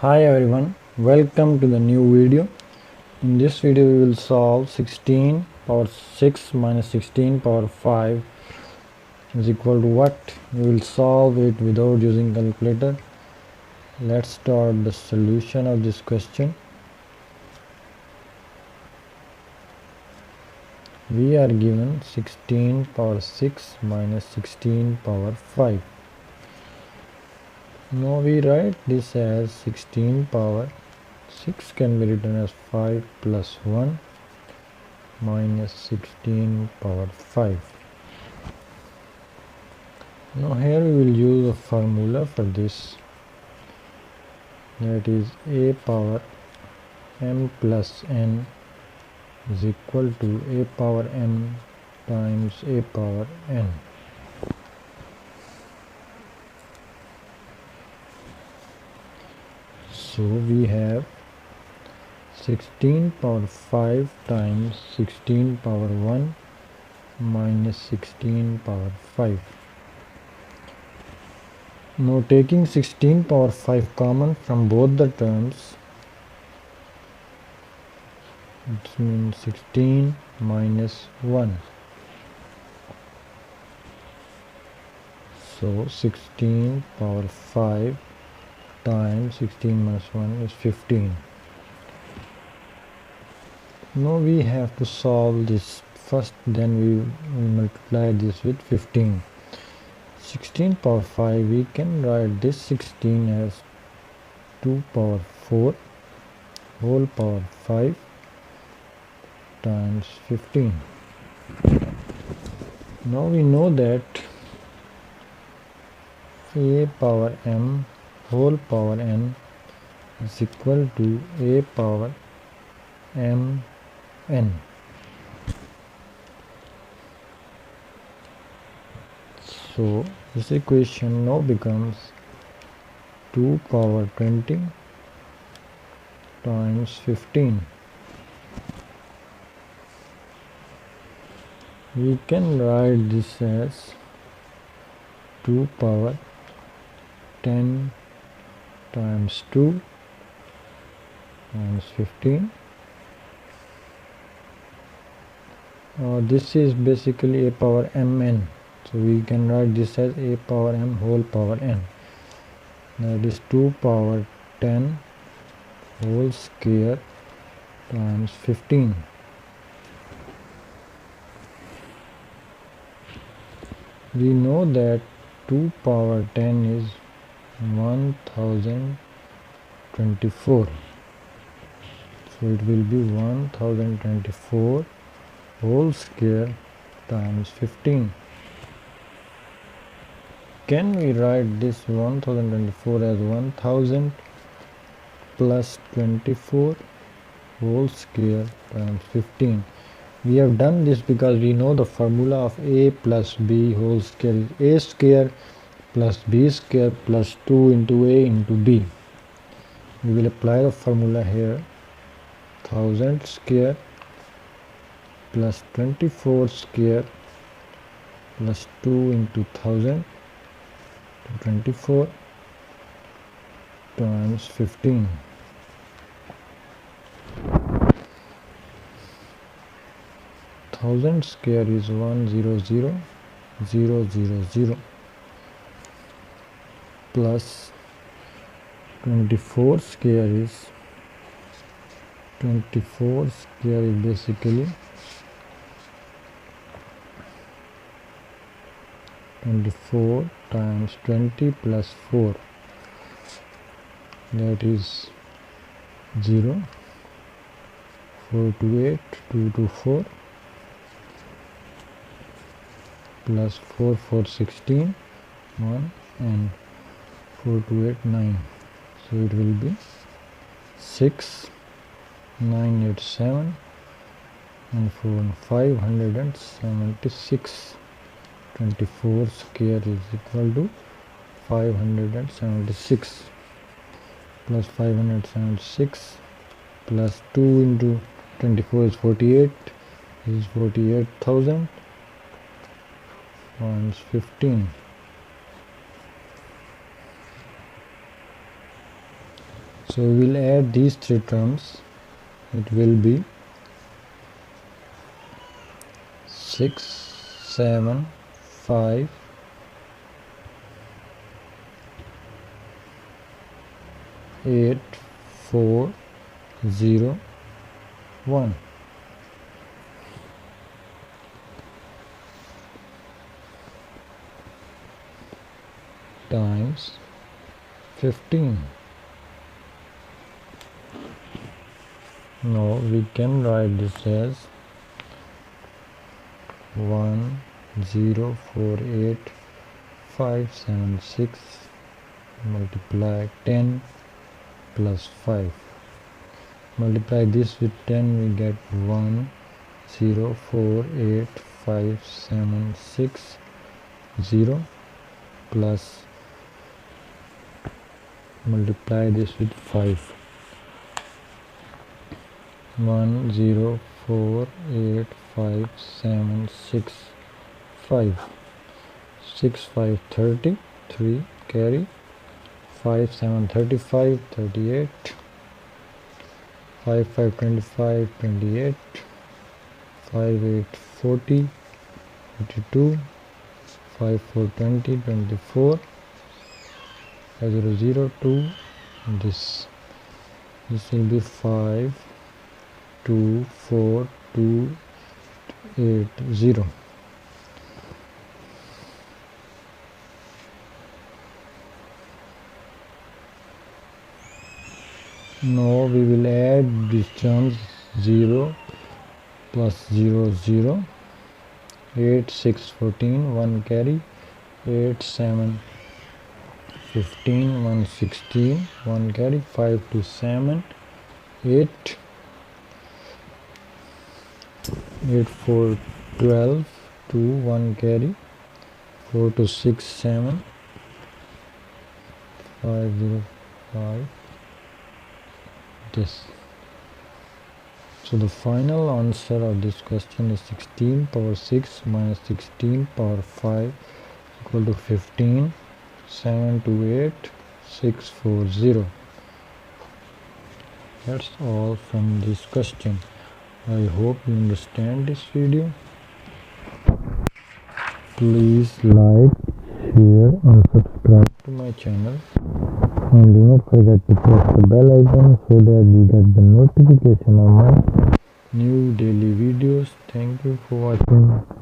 Hi everyone, welcome to the new video. In this video we will solve 16 power 6 minus 16 power 5 is equal to what? We will solve it without using calculator. Let's start the solution of this question. We are given 16 power 6 minus 16 power 5. Now we write this as 16 power 6 can be written as 5 plus 1 minus 16 power 5. Now here we will use a formula for this, that is a power m plus n is equal to a power m times a power n. So we have 16 power 5 times 16 power 1 minus 16 power 5. Now taking 16 power 5 common from both the terms, it means 16 minus 1. So 16 power 5 times 16 minus 1 is 15. Now we have to solve this first, then we multiply this with 15. 16 power 5, we can write this 16 as 2 power 4 whole power 5 times 15. Now we know that a power m whole power n is equal to a power m n. So this equation now becomes 2 power 20 times 15. We can write this as 2 power 10 times 2 times 15. This is basically a power mn, so we can write this as a power m whole power n, that is 2 power 10 whole square times 15. We know that 2 power 10 is 1024, so it will be 1024 whole square times 15. Can we write this 1024 as 1000 plus 24 whole square times 15? We have done this because we know the formula of a plus b whole square is a square plus b square plus 2 into a into b. We will apply the formula here. 1000 square plus 24 square plus 2 into 1000 to 24 times 15. Thousand square is 100,000 plus 24 square is basically 24 times 20 plus 4, that is 0, 4 to 8, 2 to 4, plus 4, 4, 16, 1 and 4 to 8, 9. So it will be 6, 9, 8, 7 and 4 and 576. 24 square is equal to 576 plus 576 plus 2 into 24 is 48, this is 48,000 times 15. So we will add these three terms. It will be 6, 7, 5, 8, 4, 0, 1 times 15. Now we can write this as 1,048,576 multiply 10 plus 5. Multiply this with 10, we get 1,048,576 plus multiply this with 5. 1,048,576 5. 6 5 30, 3 carry, 5 7 35, 38, 5 5 25, 28, 5 8 40, 52, 5 4 20, 24, 5 0 0 2. This will be 5 2 4 2 8 0. Now we will add these terms 0 plus 0 0, 8 6 14, 1 carry, 8 7 15, 1 16, 1 carry, 5 2 7, 8 8 4 12, 2 1 carry, 4 2 6 7, 5 0 5. This. So the final answer of this question is 16 power 6 minus 16 power 5 equal to 15, 728, 640. That's all from this question. I hope you understand this video. Please like, share and subscribe to my channel. And do not forget to press the bell icon so that you get the notification of my new daily videos. Thank you for watching.